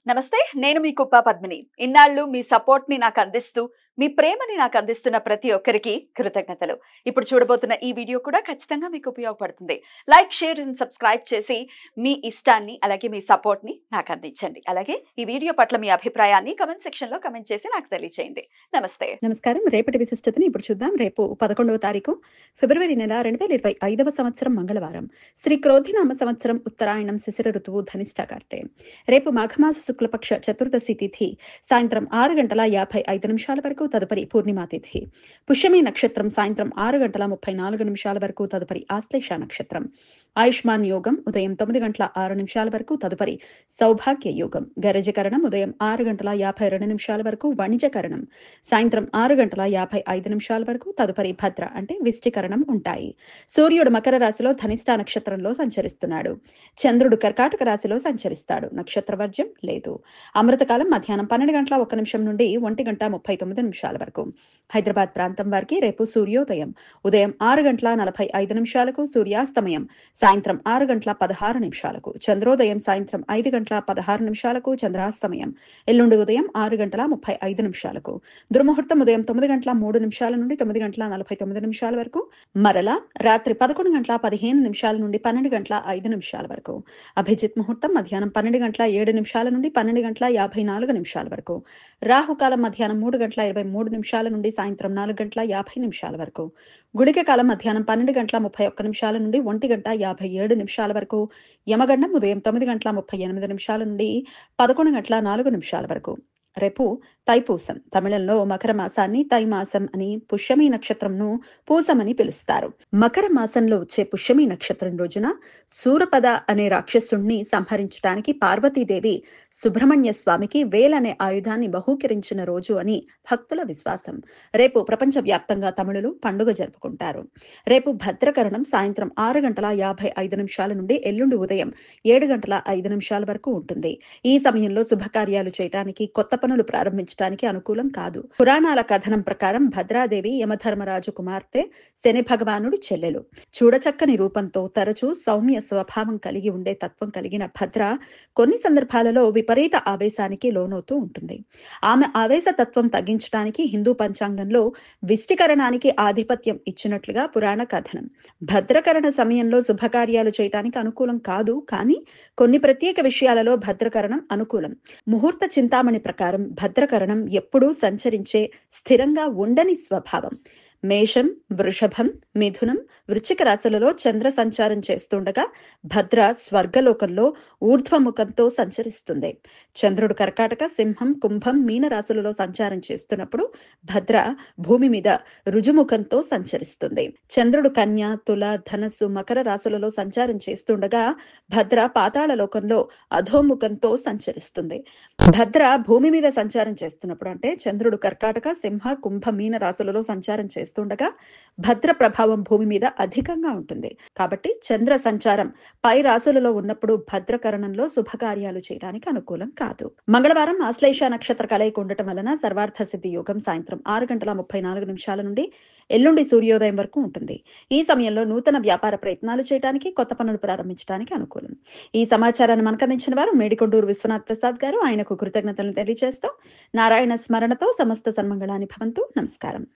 నమస్తే. నేను మీ కుప్ప పద్మిని. ఇన్నాళ్ళు మీ సపోర్ట్‌ని నాకందిస్తూ, మీ ప్రేమని నాకందిస్తున్న ప్రతి ఒక్కరికి కృతజ్ఞతలు. ఇప్పుడు చూడబోతున్న ఈ వీడియో కూడా ఖచ్చితంగా మీకు ఉపయోగపడుతుంది. లైక్, షేర్ అండ్ సబ్స్క్రైబ్ చేసి మీ ఇష్టాన్ని అలాగే మీ సపోర్ట్‌ని నాకందించండి. అలాగే ఈ వీడియో పట్ల మీ అభిప్రాయాన్ని కామెంట్ సెక్షన్‌లో కామెంట్ చేసి నాకు తెలియజేయండి. నమస్తే. నమస్కారం. రేపటి విశిష్టతని ఇప్పుడు చూద్దాం. రేపు 11వ తారీఖు ఫిబ్రవరి నెల 2025వ సంవత్సరం మంగళవారం. శ్రీ క్రోధినామ సంవత్సరం ఉత్తరాయణం శిశిర ఋతువు ధనిష్ట కార్తె. రేపు మాఘమాస శుక్లపక్ష చతుర్దశి తిథి సాయంత్రం 6:55 వరకు, తదుపరి పూర్ణిమా తిథి. పుష్యమి నక్షత్రం సాయంత్రం 6:34 వరకు, తదుపరి ఆశ్లేష నక్షత్రం. ఆయుష్మాన్ యోగం ఉదయం 9:06 వరకు, తదుపరి సౌభాగ్య యోగం. గరజకరణం ఉదయం 6:52 వరకు, వణిజకరణం సాయంత్రం 6:55 వరకు, తదుపరి భద్ర అంటే విష్టికరణం ఉంటాయి. సూర్యుడు మకర రాశిలో ధనిష్ట నక్షత్రంలో సంచరిస్తున్నాడు. చంద్రుడు కర్కాటక రాశిలో సంచరిస్తాడు. నక్షత్ర వర్జ్యం లేదు. అమృతకాలం మధ్యాహ్నం 12:01 నుండి 1:39 వరకు. హైదరాబాద్ ప్రాంతం వారికి రేపు సూర్యోదయం ఉదయం 6:45 సూర్యాస్తమయం సాయంత్రం 6:16 చంద్రోదయం సాయంత్రం 5:16 చంద్రాస్తమయం. ఎల్లుండి ఉదయం 6:35 దుర్ముహూర్తం ఉదయం 9:03 నుండి 9:49 వరకు, మరలా రాత్రి 11:15 నుండి 12:05 వరకు. అభిజిత్ ముహూర్తం మధ్యాహ్నం 12:07 నుండి 12:54 వరకు. రాహుకాలం మధ్యాహ్నం 3:23 నుండి సాయంత్రం 4:50 వరకు. గుళిక కాలం మధ్యాహ్నం 12:31 నుండి 1:57 వరకు. యమగండం ఉదయం 9:38 నుండి 11:04 వరకు. రేపు తైపూసం. తమిళంలో మకర మాసాన్ని తైమాసం అని, పుష్యమి నక్షత్రంను పూసమని పిలుస్తారు. మకర మాసంలో వచ్చే పుష్యమి నక్షత్రం రోజున సూరపద అనే రాక్షసుణ్ణి సంహరించడానికి పార్వతీదేవి సుబ్రహ్మణ్య స్వామికి వేలనే ఆయుధాన్ని బహూకరించిన రోజు అని భక్తుల విశ్వాసం. రేపు ప్రపంచ వ్యాప్తంగా తమిళులు పండుగ జరుపుకుంటారు. రేపు భద్రకరణం సాయంత్రం 6:55 నుండి ఎల్లుండి ఉదయం 7:05 వరకు ఉంటుంది. ఈ సమయంలో శుభకార్యాలు చేయడానికి, కొత్త పనులు ప్రారంభించడానికి అనుకూలం కాదు. పురాణాల కథనం ప్రకారం భద్రాదేవి యమధర్మరాజు కుమార్తె, శని భగవానుడి చెల్లెలు. చూడచక్కని రూపంతో, తరచూ సౌమ్య స్వభావం కలిగి ఉండే తత్వం కలిగిన భద్ర కొన్ని సందర్భాలలో విపరీత ఆవేశానికి లోనవుతూ ఉంటుంది. ఆమె ఆవేశ తత్వం తగ్గించడానికి హిందూ పంచాంగంలో విష్టికరణానికి ఆధిపత్యం ఇచ్చినట్లుగా పురాణ కథనం. భద్రకరణ సమయంలో శుభకార్యాలు చేయడానికి అనుకూలం కాదు, కానీ కొన్ని ప్రత్యేక విషయాలలో భద్రకరణం అనుకూలం. ముహూర్త చింతామణి ప్రకారం భద్రకరణం ఎప్పుడూ సంచరించే, స్థిరంగా ఉండని స్వభావం. మేషం, వృషభం, మిథునం, వృశ్చిక రాశులలో చంద్ర సంచారం చేస్తుండగా భద్ర స్వర్గలోకంలో ఊర్ధ్వముఖంతో సంచరిస్తుంది. చంద్రుడు కర్కాటక, సింహం, కుంభం, మీన రాశులలో సంచారం చేస్తున్నప్పుడు భద్ర భూమి మీద రుజుముఖంతో సంచరిస్తుంది. చంద్రుడు కన్య, తుల, ధనస్సు, మకర రాశులలో సంచారం చేస్తుండగా భద్ర పాతాళ లోకంలో అధోముఖంతో సంచరిస్తుంది. భద్ర భూమి మీద సంచారం చేస్తున్నప్పుడు, అంటే చంద్రుడు కర్కాటక, సింహ, కుంభ, మీన రాశులలో సంచారం చేస్తుండగా భద్ర ప్రభావం భూమి మీద అధికంగా ఉంటుంది. కాబట్టి చంద్ర సంచారం పై రాశులలో ఉన్నప్పుడు భద్రకరణంలో శుభకార్యాలు చేయడానికి అనుకూలం కాదు. మంగళవారం ఆశ్లేష నక్షత్ర కలయిక ఉండటం వలన సర్వార్థ సిద్ధి యోగం సాయంత్రం 6:34 నుండి ఎల్లుండి సూర్యోదయం వరకు ఉంటుంది. ఈ సమయంలో నూతన వ్యాపార ప్రయత్నాలు చేయడానికి, కొత్త పనులు ప్రారంభించడానికి అనుకూలం. ఈ సమాచారాన్ని మనకు అందించిన వారు మేడికొండూరు విశ్వనాథ్ ప్రసాద్ గారు. ఆయనకు కృతజ్ఞతలు తెలియజేస్తూ నారాయణ స్మరణతో సమస్త సన్మంగళాని భవంతు. నమస్కారం.